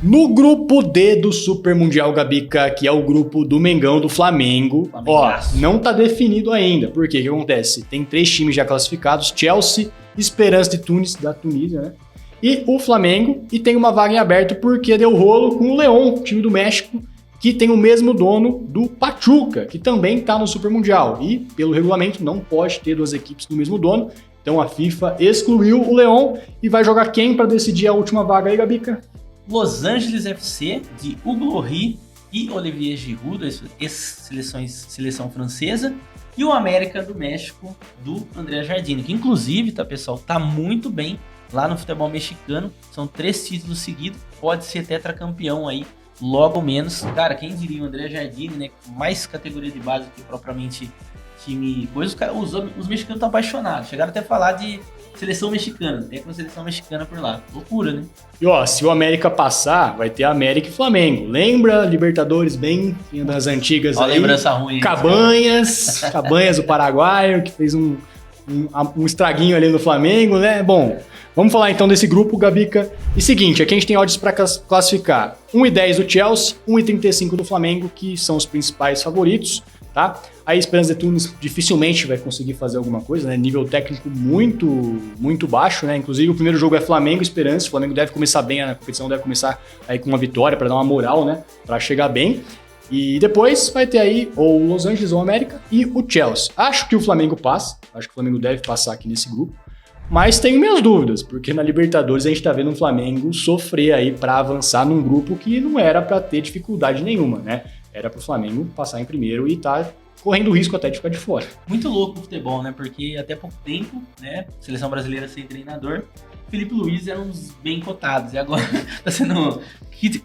No grupo D do Super Mundial, Gabica, que é o grupo do Mengão, do Flamengo, não tá definido ainda. Por quê? O que acontece? Tem 3 times já classificados, Chelsea, Esperance de Tunis, da Tunísia, né? E o Flamengo, e tem uma vaga em aberto porque deu rolo com o León, time do México, que tem o mesmo dono do Pachuca, que também tá no Super Mundial. E, pelo regulamento, não pode ter 2 equipes do mesmo dono. Então a FIFA excluiu o León e vai jogar quem para decidir a última vaga aí, Gabica? Los Angeles FC, de Hugo Lloris e Olivier Giroud, ex-seleção francesa, e o América do México, do André Jardine, que inclusive, tá, pessoal, tá muito bem lá no futebol mexicano. São 3 títulos seguidos, pode ser tetracampeão aí, logo menos. Cara, quem diria o André Jardine, né, mais categoria de base que propriamente time, coisa, os mexicanos estão apaixonados, chegaram até a falar de seleção mexicana, tem uma seleção mexicana por lá. Loucura, né? E ó, se o América passar, vai ter América e Flamengo. Lembra? Libertadores bem das antigas aí. Lembrança ruim. Cabanhas, o paraguaio, que fez um estraguinho ali no Flamengo, né? Bom, vamos falar então desse grupo, Gabica. E seguinte, aqui a gente tem odds para classificar 1,10 do Chelsea, 1,35 do Flamengo, que são os principais favoritos, tá? A Esperance de Tunis dificilmente vai conseguir fazer alguma coisa, né? Nível técnico muito baixo, né? Inclusive o primeiro jogo é Flamengo e Esperance. O Flamengo deve começar bem, a competição deve começar aí com uma vitória para dar uma moral, né? Para chegar bem. E depois vai ter aí ou o Los Angeles ou o América e o Chelsea. Acho que o Flamengo passa, acho que o Flamengo deve passar aqui nesse grupo. Mas tenho minhas dúvidas, porque na Libertadores a gente tá vendo o Flamengo sofrer aí para avançar num grupo que não era para ter dificuldade nenhuma, né? Era pro Flamengo passar em primeiro e tá correndo risco até de ficar de fora. Muito louco o futebol, né? Porque até pouco tempo, né? Seleção brasileira sem treinador, Felipe Luiz era um dos bem cotados e agora tá sendo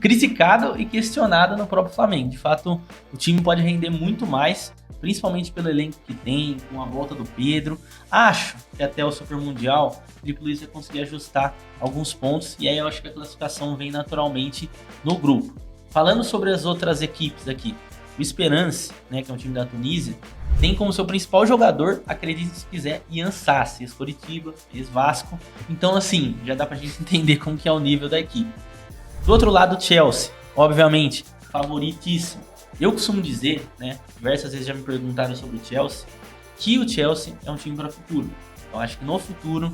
criticado e questionado no próprio Flamengo. De fato, o time pode render muito mais, principalmente pelo elenco que tem, com a volta do Pedro. Acho que até o Super Mundial, Felipe Luiz vai conseguir ajustar alguns pontos e aí eu acho que a classificação vem naturalmente no grupo. Falando sobre as outras equipes aqui, o Esperance, né, que é um time da Tunísia, tem como seu principal jogador, acredite se quiser, Ian Sassi, ex-Coritiba, ex-Vasco. Então, assim, já dá pra gente entender como que é o nível da equipe. Do outro lado, o Chelsea, obviamente, favoritíssimo. Eu costumo dizer, né, diversas vezes já me perguntaram sobre o Chelsea, que o Chelsea é um time para o futuro. Eu acho que no futuro,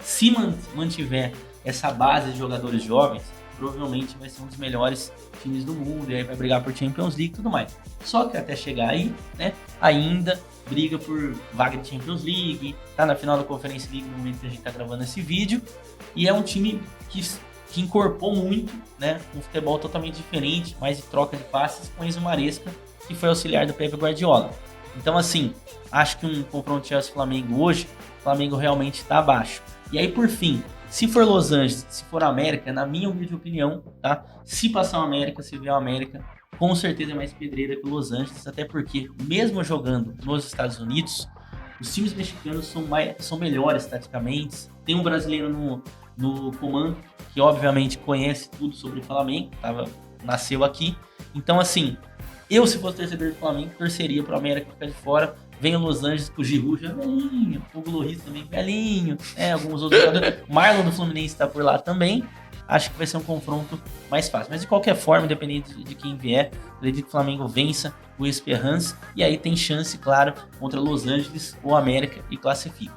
se mantiver essa base de jogadores jovens, provavelmente vai ser um dos melhores times do mundo, e aí vai brigar por Champions League e tudo mais. Só que até chegar aí, né, ainda briga por vaga de Champions League, tá na final da Conference League no momento que a gente tá gravando esse vídeo, e é um time que incorporou muito, né, um futebol totalmente diferente, mais de troca de passes com Enzo Maresca, que foi auxiliar do Pepe Guardiola. Então, assim, acho que um confronto Chelsea-Flamengo hoje, o Flamengo realmente tá abaixo. E aí, por fim, se for Los Angeles, se for América, na minha humilde opinião, tá? Se passar o América, se vier o América, com certeza é mais pedreira que o Los Angeles, até porque, mesmo jogando nos Estados Unidos, os times mexicanos são melhores taticamente. Tem um brasileiro no comando, que obviamente conhece tudo sobre o Flamengo, nasceu aqui. Então, assim, eu, se fosse torcedor do Flamengo, torceria para o América ficar de fora. Vem o Los Angeles com o Giroud já velhinho, o Hugo Lloris também velhinho, alguns outros jogadores. Marlon do Fluminense está por lá também. Acho que vai ser um confronto mais fácil. Mas de qualquer forma, independente de quem vier, acredito que o Flamengo vença o Esperance. E aí tem chance, claro, contra Los Angeles ou América e classifica.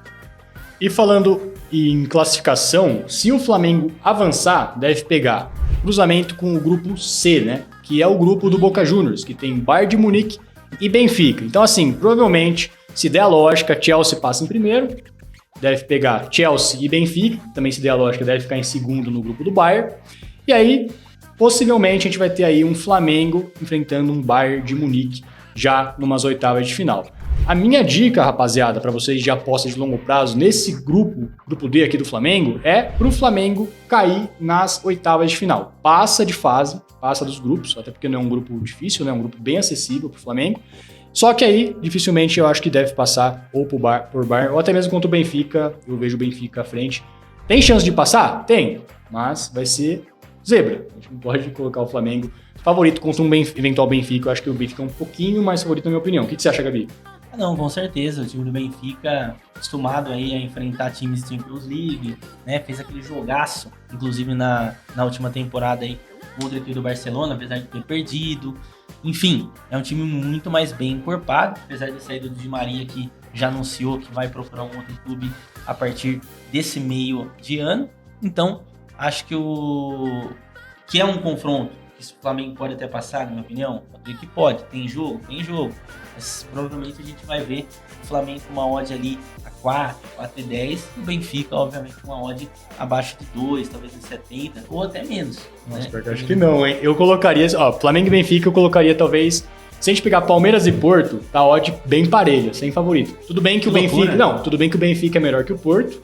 E falando em classificação, se o Flamengo avançar, deve pegar cruzamento com o grupo C, né? Que é o grupo do Boca Juniors, que tem Bayern de Munique e Benfica. Então, assim, provavelmente, se der a lógica, Chelsea passa em primeiro, deve pegar Chelsea e Benfica, também se der a lógica, deve ficar em segundo no grupo do Bayern. E aí, possivelmente, a gente vai ter aí um Flamengo enfrentando um Bayern de Munique já numas oitavas de final. A minha dica, rapaziada, para vocês de apostas de longo prazo nesse grupo D aqui do Flamengo, é pro Flamengo cair nas oitavas de final. Passa de fase, passa dos grupos, até porque não é um grupo difícil, né? É um grupo bem acessível pro Flamengo. Só que aí, dificilmente, eu acho que deve passar ou por Bayern, ou até mesmo contra o Benfica. Eu vejo o Benfica à frente. Tem chance de passar? Tem, mas vai ser zebra. A gente não pode colocar o Flamengo favorito contra um eventual Benfica. Eu acho que o Benfica é um pouquinho mais favorito, na minha opinião. O que você acha, Gabi? Não, com certeza. O time do Benfica, acostumado aí a enfrentar times de Champions League, né? Fez aquele jogaço, inclusive na última temporada aí, contra a equipe do Barcelona, apesar de ter perdido. Enfim, é um time muito mais bem encorpado, apesar de saída do Di Maria, que já anunciou que vai procurar um outro clube a partir desse meio de ano. Então, acho que é um confronto que o Flamengo pode até passar, na minha opinião. Pode dizer que pode, tem jogo. Mas provavelmente a gente vai ver o Flamengo com uma odd ali a 4, 4,10 e o Benfica, obviamente, com uma odd abaixo de 2, talvez de 70 ou até menos. Nossa, né? Eu acho que não, hein? Eu colocaria, Flamengo e Benfica eu colocaria talvez, se a gente pegar Palmeiras e Porto, tá a odd bem parelha, sem favorito. Tudo bem que o Benfica, tudo bem que o Benfica é melhor que o Porto,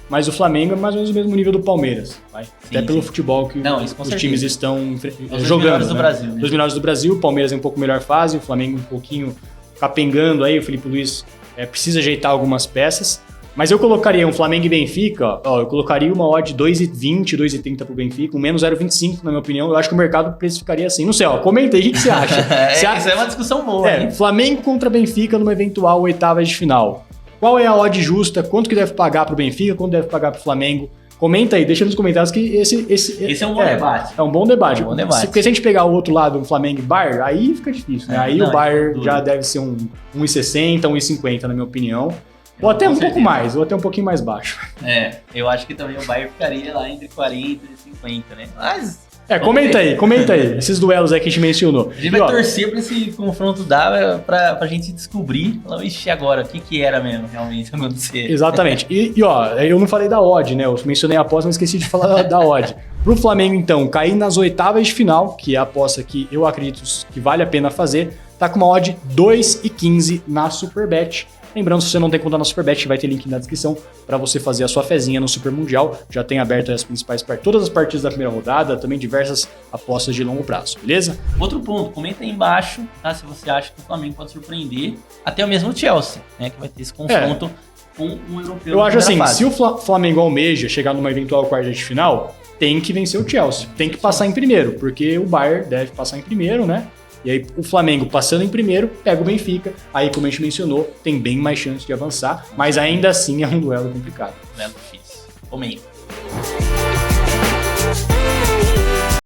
mas o Flamengo é mais ou menos o mesmo nível do Palmeiras, vai? Até pelo futebol que os times estão jogando. Do Brasil, né? Os melhores do Brasil, o Palmeiras é um pouco melhor fase, o Flamengo um pouquinho capengando aí, o Felipe Luiz precisa ajeitar algumas peças. Mas eu colocaria um Flamengo e Benfica, eu colocaria uma odd 2,20, 2,30 pro Benfica, um menos 0,25, na minha opinião. Eu acho que o mercado precificaria assim. Não sei, comenta aí o que você acha. Isso é uma discussão boa, hein? Flamengo contra Benfica numa eventual oitava de final. Qual é a odd justa? Quanto que deve pagar pro Benfica? Quanto deve pagar pro Flamengo? Comenta aí, deixa nos comentários que esse é um bom debate. É um bom debate. Porque se a gente pegar o outro lado, o Flamengo e Bayern, aí fica difícil, né? Aí o Bayern já deve ser um 1,60, 1,50, na minha opinião. Ou até um pouco mais, ou até um pouquinho mais baixo. Eu acho que também o Bayern ficaria lá entre 40 e 50, né? Mas... comenta aí, esses duelos aí que a gente mencionou. A gente vai torcer pra esse confronto dar pra gente descobrir, ixi, agora, o que era mesmo realmente acontecer. Exatamente. Eu não falei da odd, né? Eu mencionei a aposta, mas esqueci de falar da odd. Pro Flamengo, então, cair nas oitavas de final, que é a aposta que eu acredito que vale a pena fazer, tá com uma odd 2,15 na Superbet. Lembrando, se você não tem conta na Superbet, vai ter link na descrição para você fazer a sua fezinha no Super Mundial. Já tem aberto as principais todas as partidas da primeira rodada, também diversas apostas de longo prazo, beleza? Outro ponto, comenta aí embaixo, tá? Se você acha que o Flamengo pode surpreender, até o mesmo Chelsea, né? Que vai ter esse confronto com um europeu. Eu acho assim, fase. Se o Flamengo almeja chegar numa eventual quarta de final, tem que vencer o Chelsea, tem que passar em primeiro, porque o Bayern deve passar em primeiro, né? E aí o Flamengo passando em primeiro, pega o Benfica, aí como a gente mencionou, tem bem mais chance de avançar, mas ainda assim é um duelo complicado. Duelo difícil. Comenta.